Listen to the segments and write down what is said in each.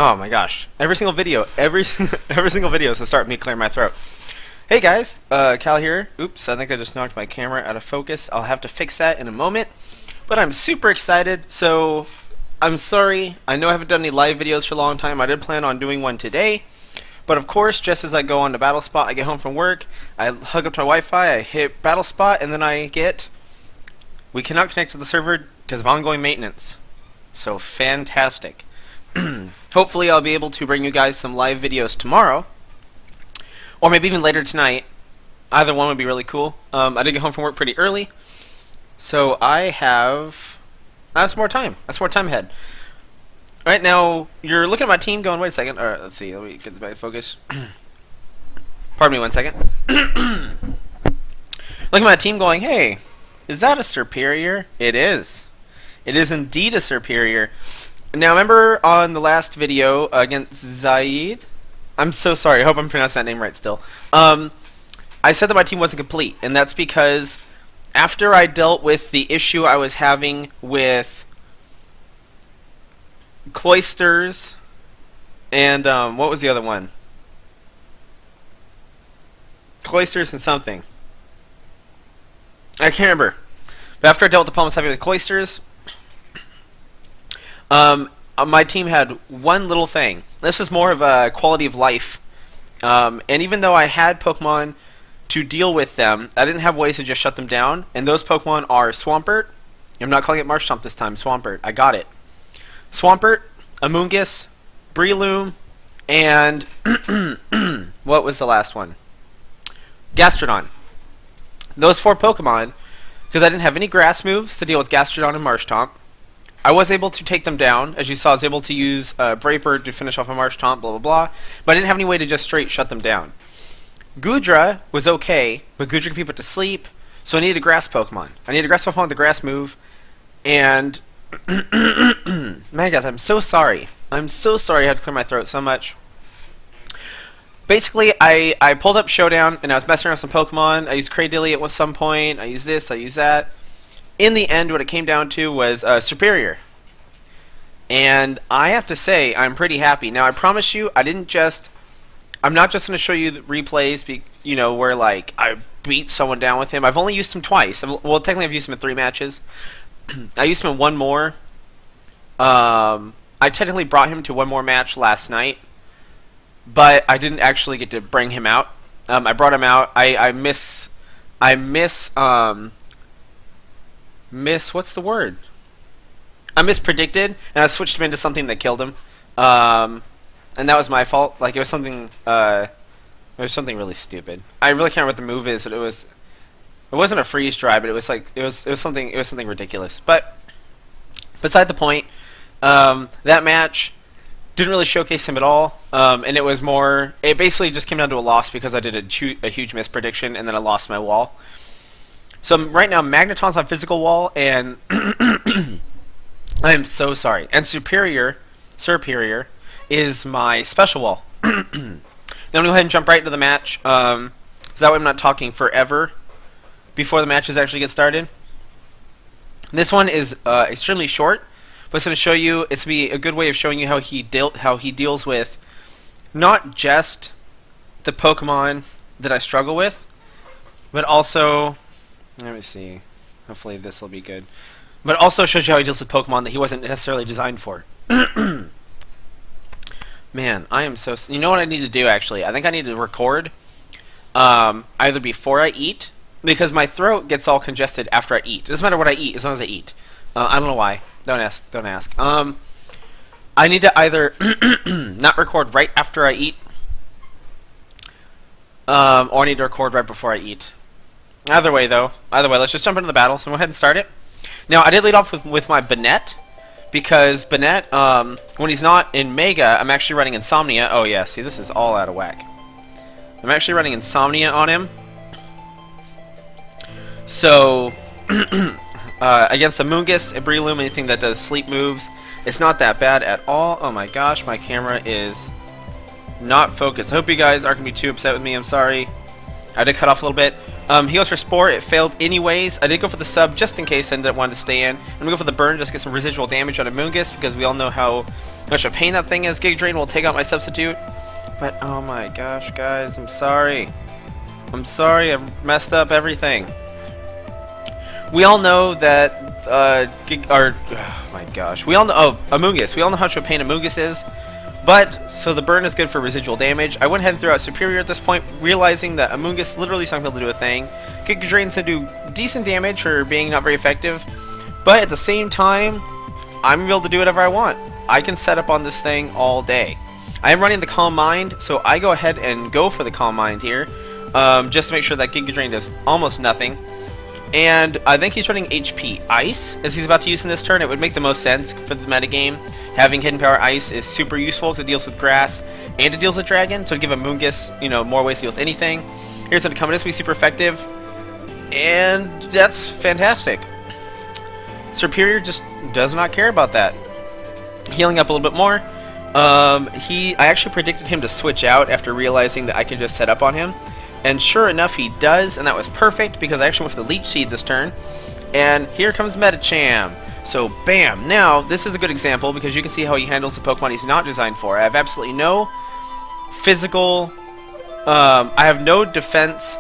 Oh my gosh. Every single video, every single video is to start me clearing my throat. Hey guys, Cal here. Oops, I think I just knocked my camera out of focus. I'll have to fix that in a moment. But I'm super excited, so I'm sorry. I know I haven't done any live videos for a long time. I did plan on doing one today. But of course, just as I go on to Battle Spot, I get home from work, I hook up to my Wi-Fi, I hit Battle Spot, and then we cannot connect to the server because of ongoing maintenance. So fantastic. Hopefully I'll be able to bring you guys some live videos tomorrow, or maybe even later tonight. Either one would be really cool. I did get home from work pretty early, so I have some more time. That's more time ahead. Right now, you're looking at my team going, wait a second. Alright, let's see. Let me get the back focus. Pardon me one second. Looking at my team going, hey, is that a Serperior? It is. It is indeed a Serperior. Now, remember on the last video against Zaid? I'm so sorry. I hope I'm pronouncing that name right still. I said that my team wasn't complete, and that's because after I dealt with the issue I was having with Cloisters and what was the other one? Cloisters and something. I can't remember. But after I dealt with the problem I was having with Cloisters, my team had one little thing. This was more of a quality of life. And even though I had Pokemon to deal with them, I didn't have ways to just shut them down. And those Pokemon are Swampert. I'm not calling it Marshtomp this time. Swampert. I got it. Swampert, Amoonguss, Breloom, and what was the last one? Gastrodon. Those 4 Pokemon, because I didn't have any grass moves to deal with Gastrodon and Marshtomp, I was able to take them down. As you saw, I was able to use Brave Bird to finish off a Marshtomp, blah, blah, blah. But I didn't have any way to just straight shut them down. Gudra was okay, but Gudra could be put to sleep, so I needed a grass Pokemon. I needed a grass Pokemon with the grass move, and man, guys, I'm so sorry. I'm so sorry I had to clear my throat so much. Basically, I pulled up Showdown, and I was messing around with some Pokemon. I used Cradily at some point. I used this, I used that. In the end, what it came down to was Serperior. And I have to say, I'm pretty happy. Now, I promise you, I'm not just going to show you the replays, where, like, I beat someone down with him. I've only used him twice. Well, technically, I've used him in 3 matches. I used him in 1 more. I technically brought him to 1 more match last night, but I didn't actually get to bring him out. I brought him out. What's the word? I mispredicted, and I switched him into something that killed him. And that was my fault. Like, it was something really stupid. I really can't remember what the move is, but it wasn't a freeze dry, but it was something ridiculous. But beside the point, that match didn't really showcase him at all, and it basically just came down to a loss because I did a huge misprediction, and then I lost my wall. So right now, Magneton's on physical wall, and I am so sorry. And Serperior is my special wall. Now I'm going to go ahead and jump right into the match, so that way I'm not talking forever before the matches actually get started. This one is extremely short, but it's going to show you. It's going to be a good way of showing you how he deals with not just the Pokemon that I struggle with, but also, let me see. Hopefully this will be good. But it also shows you how he deals with Pokemon that he wasn't necessarily designed for. Man, I am so. You know what I need to do actually? I think I need to record either before I eat, because my throat gets all congested after I eat. It doesn't matter what I eat as long as I eat. I don't know why. Don't ask. Don't ask. I need to either not record right after I eat, or I need to record right before I eat. Either way, let's just jump into the battle. So go ahead and start it. Now, I did lead off with my Banette, because Banette, when he's not in Mega, I'm actually running Insomnia. Oh yeah, see, this is all out of whack. I'm actually running Insomnia on him. So, against Amoonguss, Breloom, anything that does sleep moves, it's not that bad at all. Oh my gosh, my camera is not focused. I hope you guys aren't going to be too upset with me. I'm sorry. I did cut off a little bit. He goes for Spore. It failed anyways. I did go for the sub just in case I ended up wanting to stay in. I'm going to go for the burn just to get some residual damage on Amoonguss, because we all know how much of a pain that thing is. Giga Drain will take out my substitute. But, oh my gosh, guys, I'm sorry. I'm sorry, I've messed up everything. We all know that, oh my gosh. We all know, oh, Amoonguss. We all know how much of a pain Amoonguss is. But, so the burn is good for residual damage. I went ahead and threw out Serperior at this point, realizing that Amoonguss literally is not going to be able to do a thing. Giga Drain's going to do decent damage for being not very effective. But at the same time, I'm able to do whatever I want. I can set up on this thing all day. I am running the Calm Mind, so I go ahead and go for the Calm Mind here. Just to make sure that Giga Drain does almost nothing. And I think he's running HP Ice, as he's about to use in this turn. It would make the most sense for the metagame. Having Hidden Power Ice is super useful because it deals with Grass and it deals with Dragon, so to give Amoonguss, you know, more ways to deal with anything. Here's an Commentates be super effective, and that's fantastic. Serperior just does not care about that. Healing up a little bit more. I actually predicted him to switch out after realizing that I could just set up on him. And sure enough, he does, and that was perfect because I actually went for the Leech Seed this turn. And here comes Medicham. So, bam! Now, this is a good example because you can see how he handles the Pokemon he's not designed for. I have absolutely no physical... I have no defense...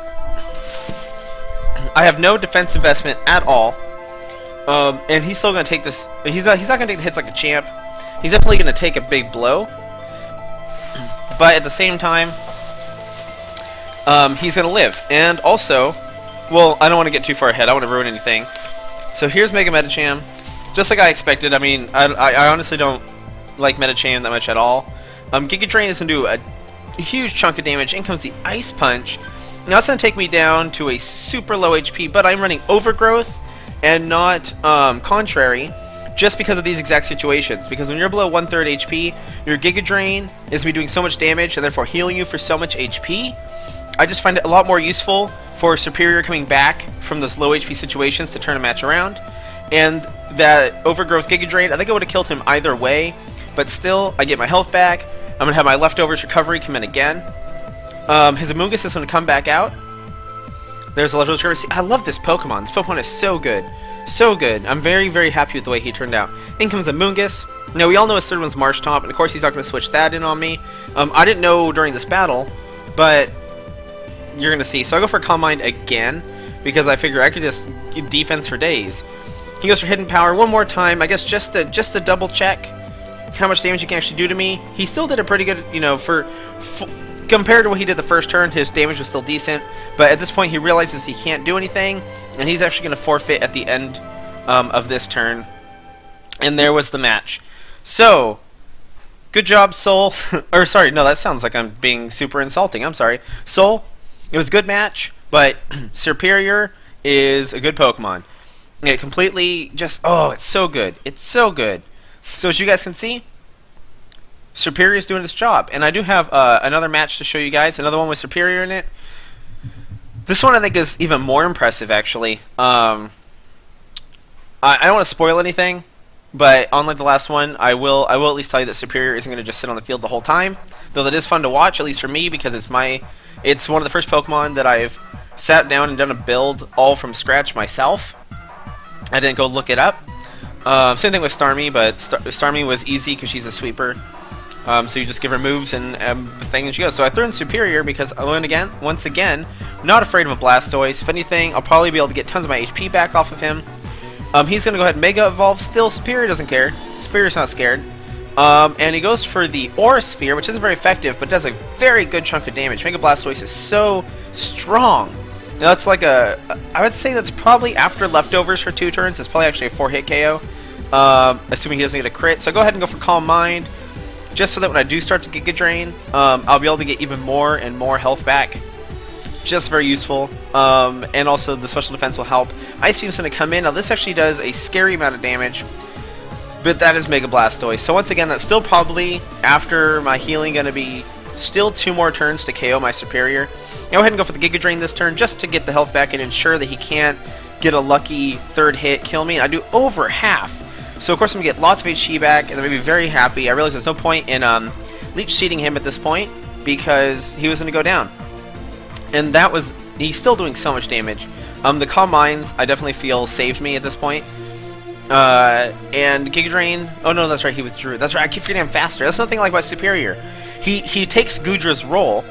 I have no defense investment at all. And he's still going to take this... He's not going to take the hits like a champ. He's definitely going to take a big blow. But at the same time... he's going to live. And also, well, I don't want to get too far ahead. I don't want to ruin anything. So here's Mega Medicham. Just like I expected. I mean, I honestly don't like Medicham that much at all. Giga Drain is going to do a huge chunk of damage. In comes the Ice Punch. Now it's going to take me down to a super low HP, but I'm running Overgrowth and not Contrary. Just because of these exact situations. Because when you're below 1/3 HP, your Giga Drain is going to be doing so much damage and therefore healing you for so much HP. I just find it a lot more useful for Serperior coming back from those low HP situations to turn a match around. And that Overgrowth Giga Drain, I think I would have killed him either way. But still, I get my health back. I'm going to have my Leftovers Recovery come in again. His Amoonguss is going to come back out. There's a Leftovers Recovery. See, I love this Pokemon. This Pokemon is so good. So good. I'm very, very happy with the way he turned out. In comes Amoonguss. Now, we all know his third one's Marsh Tomp, and of course he's not going to switch that in on me. I didn't know during this battle, but you're going to see. So I go for Calm Mind again, because I figure I could just keep defense for days. He goes for Hidden Power one more time, I guess just to double check how much damage he can actually do to me. He still did a pretty good, you know, compared to what he did the first turn, his damage was still decent, but at this point he realizes he can't do anything, and he's actually going to forfeit at the end of this turn. And there was the match. So, good job, Soul. Or, sorry, no, that sounds like I'm being super insulting. I'm sorry. Soul, it was a good match, but Serperior is a good Pokemon. It completely just, oh, it's so good. It's so good. So, as you guys can see, Serperior is doing its job. And I do have another match to show you guys. Another one with Serperior in it. This one I think is even more impressive, actually. I don't want to spoil anything, but unlike the last one, I will at least tell you that Serperior isn't going to just sit on the field the whole time. Though that is fun to watch, at least for me, because it's one of the first Pokemon that I've sat down and done a build all from scratch myself. I didn't go look it up. Same thing with Starmie, but Starmie was easy because she's a sweeper. So you just give her moves and the thing and she goes. So I threw in Serperior because, once again, not afraid of a Blastoise. If anything, I'll probably be able to get tons of my HP back off of him. He's going to go ahead and Mega Evolve. Still, Serperior doesn't care. Serperior's not scared. And he goes for the Aura Sphere, which isn't very effective, but does a very good chunk of damage. Mega Blastoise is so strong. Now that's like I would say that's probably after Leftovers for 2 turns. It's probably actually a 4-hit KO. Assuming he doesn't get a crit. So I go ahead and go for Calm Mind. Just so that when I do start to Giga Drain, I'll be able to get even more and more health back. Just very useful. And also the special defense will help. Ice Beam's going to come in. Now this actually does a scary amount of damage. But that is Mega Blastoise. So once again, that's still probably, after my healing, going to be still 2 more turns to KO my Serperior. Go ahead and go for the Giga Drain this turn just to get the health back and ensure that he can't get a lucky 3rd hit, kill me. And I do over half. So of course I'm going to get lots of HP back, and I'm going to be very happy. I realize there's no point in Leech Seeding him at this point, because he was going to go down. And that was, he's still doing so much damage. The Calm Minds, I definitely feel, saved me at this point. And Giga Drain. Oh no, that's right. He withdrew. That's right. I keep forgetting I'm faster. That's nothing like my Serperior. He takes Gudra's role,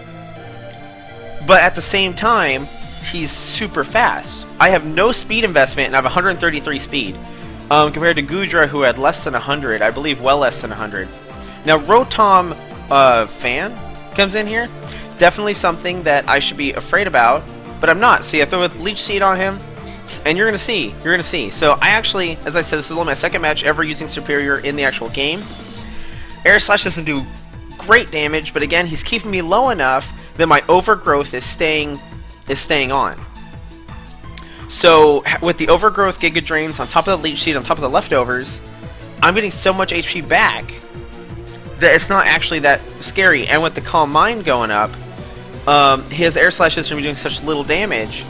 but at the same time, he's super fast. I have no speed investment, and I have 133 speed, compared to Gudra, who had less than 100. I believe well less than 100. Now, rotom-fan comes in here. Definitely something that I should be afraid about, but I'm not. See, I throw a Leech Seed on him, and you're gonna see. You're gonna see. So I actually, as I said, this is only my second match ever using Serperior in the actual game. Air Slash doesn't do great damage, but again, he's keeping me low enough that my overgrowth is staying on. So with the overgrowth Giga Drains on top of the Leech Seed on top of the leftovers, I'm getting so much HP back that it's not actually that scary. And with the Calm Mind going up, his Air Slash is going to be doing such little damage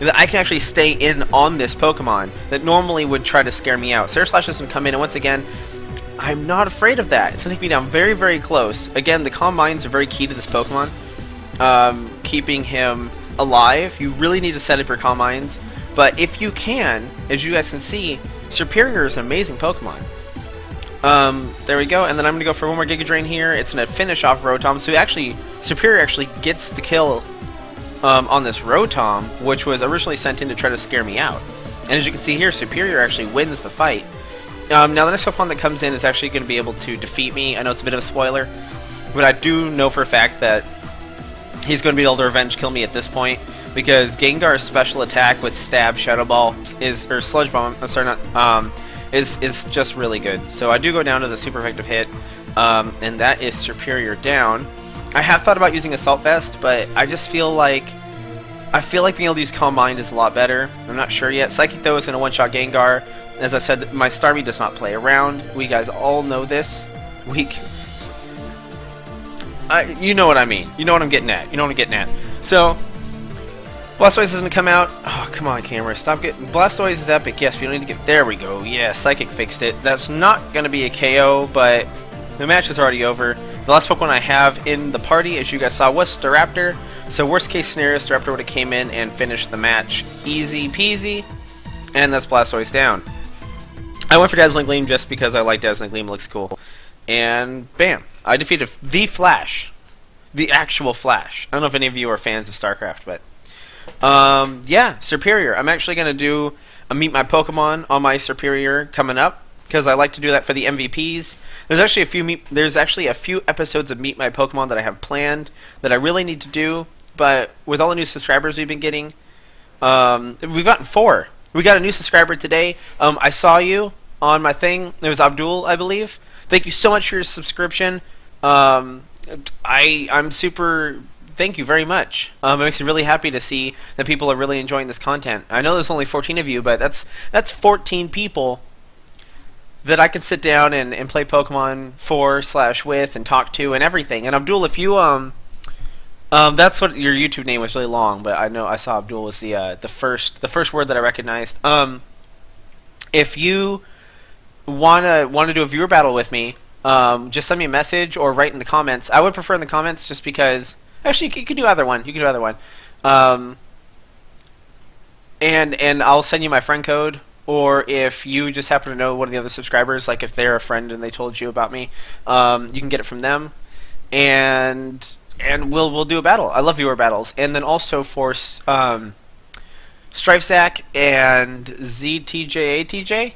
that I can actually stay in on this Pokemon that normally would try to scare me out. So Air Slash doesn't come in, and once again, I'm not afraid of that. It's going to take me down very, very close. Again, the Calm Minds are very key to this Pokemon. Keeping him alive, you really need to set up your Calm Minds. But if you can, as you guys can see, Serperior is an amazing Pokemon. There we go, and then I'm going to go for one more Giga Drain here. It's going to finish off Rotom. So Serperior actually gets the kill on this Rotom, which was originally sent in to try to scare me out. And as you can see here, Serperior actually wins the fight. Now the next Pokemon that comes in is actually going to be able to defeat me. I know it's a bit of a spoiler, but I do know for a fact that he's going to be able to revenge kill me at this point, because Gengar's special attack with Stab, Shadow Ball, or Sludge Bomb, I'm sorry, not, is just really good. So I do go down to the super effective hit, and that is Serperior down. I have thought about using Assault Vest, but I just feel like being able to use Calm Mind is a lot better. I'm not sure yet. Psychic, though, is going to one-shot Gengar. As I said, my Starmie does not play around. We guys all know this. You know what I mean. You know what I'm getting at. You know what I'm getting at. So, Blastoise is going to come out. Oh, come on, camera. Stop getting... Blastoise is epic. Yes, we don't need to get... There we go. Yeah, Psychic fixed it. That's not going to be a KO, but the match is already over. The last Pokemon I have in the party, as you guys saw, was Staraptor. So, worst case scenario, Staraptor would have came in and finished the match. Easy peasy. And that's Blastoise down. I went for Dazzling Gleam just because I like Dazzling Gleam. It looks cool. And bam. I defeated the Flash. The actual Flash. I don't know if any of you are fans of StarCraft, but... yeah, Serperior. I'm actually going to do a Meet My Pokemon on my Serperior coming up, because I like to do that for the MVPs. There's actually a few episodes of Meet My Pokemon that I have planned that I really need to do, but with all the new subscribers we've been getting, we've gotten 4. We got a new subscriber today. I saw you on my thing. It was Abdul, I believe. Thank you so much for your subscription. I'm super... Thank you very much. It makes me really happy to see that people are really enjoying this content. I know there's only 14 of you, but that's 14 people that I can sit down and play Pokemon for/with and talk to and everything. And Abdul, if you that's what your YouTube name was really long, but I saw Abdul was the first word that I recognized. If you wanna do a viewer battle with me, just send me a message or write in the comments. I would prefer in the comments, just because. Actually, you could do either one. You could do either one. And I'll send you my friend code, or if you just happen to know one of the other subscribers, like if they're a friend and they told you about me, you can get it from them, and we'll do a battle. I love viewer battles. And then also for Strifesack and ZTJATJ.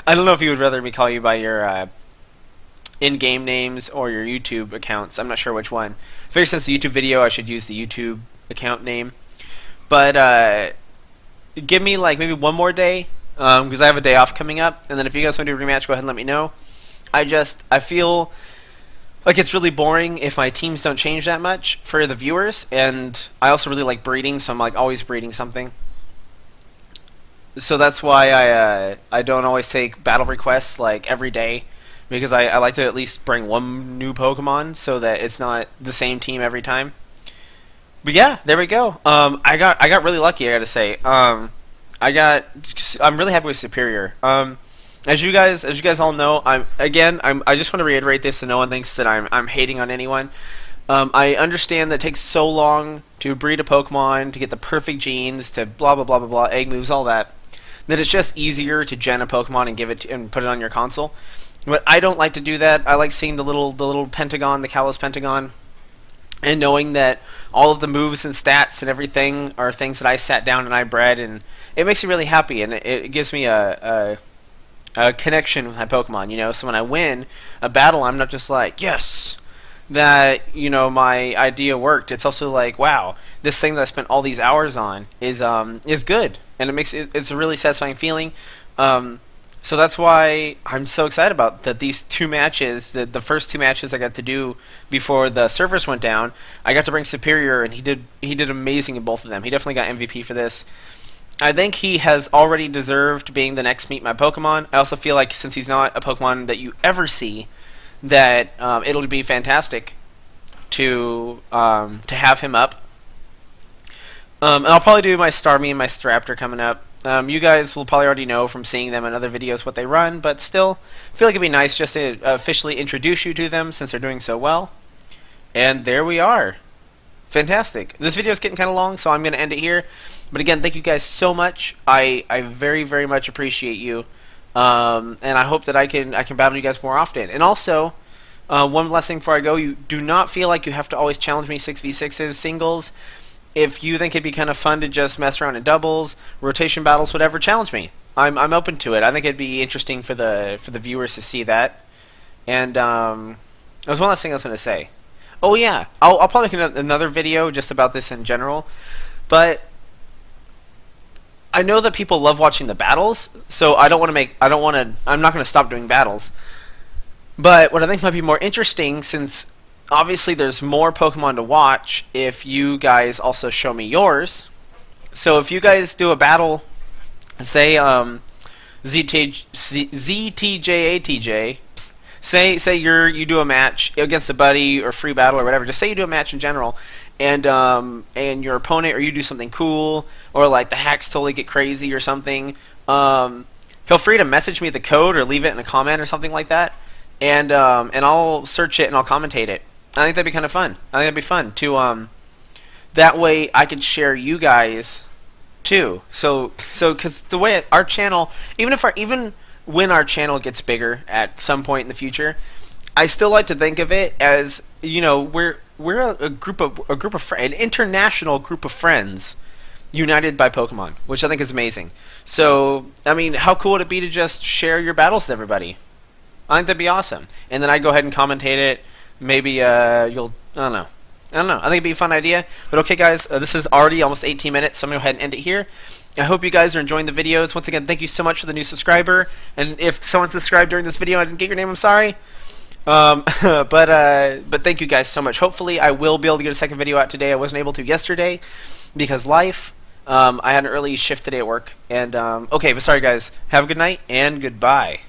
I don't know if you would rather me call you by your in-game names or your YouTube accounts. I'm not sure which one. Figure since the YouTube video, I should use the YouTube account name. But give me like maybe one more day, because I have a day off coming up. And then if you guys want to do a rematch, go ahead and let me know. I feel like it's really boring if my teams don't change that much for the viewers. And I also really like breeding, so I'm like always breeding something. So that's why I don't always take battle requests like every day. Because I like to at least bring one new Pokemon so that it's not the same team every time. But yeah, there we go. I got really lucky, I gotta say. I'm really happy with Serperior. As you guys all know, I just want to reiterate this so no one thinks that I'm hating on anyone. I understand that it takes so long to breed a Pokemon, to get the perfect genes, to blah blah blah blah blah, egg moves, all that. that it's just easier to gen a Pokemon and give it and put it on your console. But I don't like to do that. I like seeing the little pentagon, the Kalos pentagon, and knowing that all of the moves and stats and everything are things that I sat down and I bred, and it makes me really happy, and it gives me a connection with my Pokemon, you know. So when I win a battle, I'm not just like, yes, that, you know, my idea worked. It's also like, wow, this thing that I spent all these hours on is good, and it's a really satisfying feeling. So that's why I'm so excited about that. These two matches, the first two matches I got to do before the servers went down, I got to bring Serperior, and he did amazing in both of them. He definitely got MVP for this. I think he has already deserved being the next Meet My Pokemon. I also feel like since he's not a Pokemon that you ever see, that it'll be fantastic to have him up. And I'll probably do my Starmie and my Staraptor coming up. You guys will probably already know from seeing them in other videos what they run, but still, I feel like it'd be nice just to officially introduce you to them since they're doing so well. And there we are. Fantastic. This video is getting kind of long, so I'm going to end it here. But again, thank you guys so much. I very, very much appreciate you. And I hope that I can battle you guys more often. And also, one last thing before I go, you do not feel like you have to always challenge me 6v6s singles. If you think it'd be kind of fun to just mess around in doubles, rotation battles, whatever, challenge me. I'm open to it. I think it'd be interesting for the viewers to see that. And there was one last thing I was going to say. Oh yeah, I'll probably make another video just about this in general. But I know that people love watching the battles, so I'm not going to stop doing battles. But what I think might be more interesting, since obviously there's more Pokemon to watch, if you guys also show me yours. So if you guys do a battle, say ZTJATJ, say you do a match against a buddy or free battle or whatever. Just say you do a match in general, and your opponent, or you do something cool, or like the hacks totally get crazy or something. Feel free to message me the code or leave it in a comment or something like that, and I'll search it and I'll commentate it. I think that'd be kind of fun. I think that'd be fun to that way I could share you guys too. So because the way our channel, even when our channel gets bigger at some point in the future, I still like to think of it as, you know, we're an international group of friends united by Pokemon, which I think is amazing. So I mean, how cool would it be to just share your battles with everybody? I think that'd be awesome. And then I'd go ahead and commentate it. Maybe I don't know. I think it'd be a fun idea. But okay, guys, this is already almost 18 minutes, so I'm going to go ahead and end it here. I hope you guys are enjoying the videos. Once again, thank you so much for the new subscriber. And if someone subscribed during this video and I didn't get your name, I'm sorry. But thank you guys so much. Hopefully, I will be able to get a second video out today. I wasn't able to yesterday because life. I had an early shift today at work. And okay, but sorry, guys. Have a good night and goodbye.